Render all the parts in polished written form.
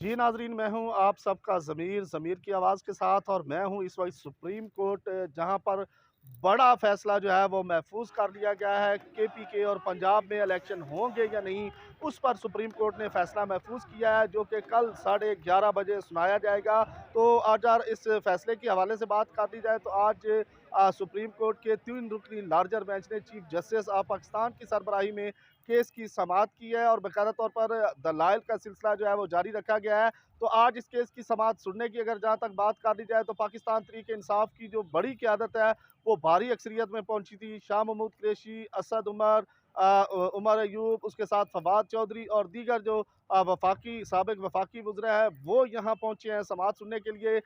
जी नाज़रीन, मैं हूँ आप सबका ज़मीर की आवाज़ के साथ और मैं हूँ इस वक़्त सुप्रीम कोर्ट जहाँ पर बड़ा फ़ैसला जो है वो महफ़ूज़ कर लिया गया है। केपीके और पंजाब में इलेक्शन होंगे या नहीं, उस पर सुप्रीम कोर्ट ने फ़ैसला महफ़ूज़ किया है, जो कि कल साढ़े 11 बजे सुनाया जाएगा। तो अगर इस फ़ैसले के हवाले से बात कर ली जाए तो आज सुप्रीम कोर्ट के 3 रुकनी लार्जर बेंच ने चीफ जस्टिस ऑफ पाकिस्तान की सरबराही में केस की समाअत की है और बाकायदा तौर पर दलाइल का सिलसिला जो है वो जारी रखा गया है। तो आज इस केस की समाअत सुनने की अगर जहाँ तक बात कर ली जाए तो पाकिस्तान तहरीक-ए-इंसाफ की जो बड़ी क़यादत है, वो भारी अक्सरियत में पहुंची थी। शाह महमूद कुरैशी, असद उमर, उमर अयूब, उसके साथ फवाद चौधरी और दीगर जो साबिक वफाकी वज़रा हैं, वो यहाँ पहुँचे हैं समाअत सुनने के लिए।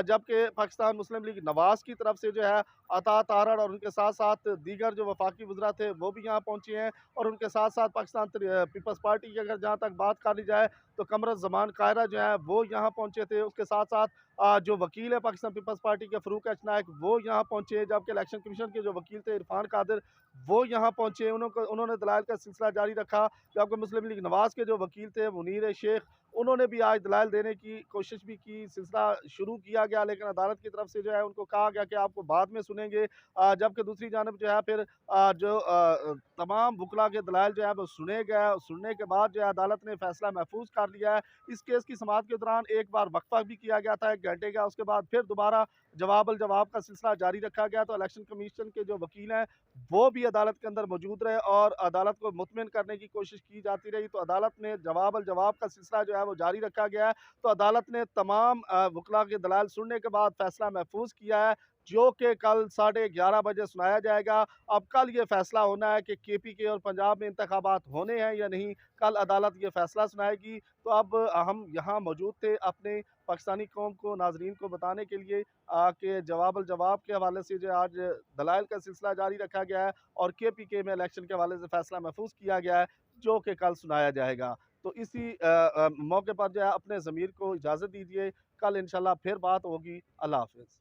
जबकि पाकिस्तान मुस्लिम लीग नवाज़ की तरफ से जो है अता तारड़ और उनके साथ-साथ दीगर जो वफाकी वज़रा थे, वो भी यहाँ पहुँचे हैं। और उनके साथ-साथ पाकिस्तान पीपल्स पार्टी की अगर जहाँ तक बात कर ली जाए तो कमरुज़्ज़मान कायरा जो है वो यहाँ पहुँचे थे। उसके साथ-साथ जो वकील है पाकिस्तान पीपल्स पार्टी के फ़रूक एच नायक वो यहाँ पहुँचे, जबकि इलेक्शन कमीशन के जो वकील थे इरफान कादिर वो यहाँ पहुँचे। उन्होंने दलाइल का सिलसिला जारी रखा। जबकि मुस्लिम लीग नवाज़ के जो वकील थे मुनीर शेख, उन्होंने भी आज दलाइल देने की कोशिश भी की, सिलसिला शुरू किया गया लेकिन अदालत की तरफ से जो है उनको कहा गया कि आपको बाद में सुनेंगे। जबकि दूसरी जानब जो है फिर तमाम वकला के दलाइल जो है वो सुने गए। सुनने के बाद जो है अदालत ने फैसला महफूज कर लिया है। इस केस की समाअत के दौरान एक बार वक्फा भी किया गया था 1 घंटे का, उसके बाद फिर दोबारा जवाब का सिलसिला जारी रखा गया। तो इलेक्शन कमीशन के जो वकील हैं वो भी अदालत के अंदर मौजूद रहे और अदालत को मुतमिन करने की कोशिश की जाती रही। तो अदालत ने जवाब का सिलसिला जो है वो जारी रखा गया है। तो अदालत ने तमाम वकला के दलाइल सुनने के बाद फैसला महफूज किया है, जो कि कल साढ़े 11 बजे सुनाया जाएगा। अब कल ये फैसला होना है कि केपीके और पंजाब में इंतखाबात होने हैं या नहीं, कल अदालत ये फैसला सुनाएगी। तो अब हम यहाँ मौजूद थे अपने पाकिस्तानी कौम को, नाज़रीन को बताने के लिए कि जवाब के हवाले से जो आज दलाइल का सिलसिला जारी रखा गया है और केपीके में इलेक्शन के हवाले से फैसला महफूज किया गया है, जो कि कल सुनाया जाएगा। तो इसी मौके पर जो है अपने ज़मीर को इजाज़त दीजिए, कल इंशाल्लाह फिर बात होगी। अल्लाह हाफ़िज़।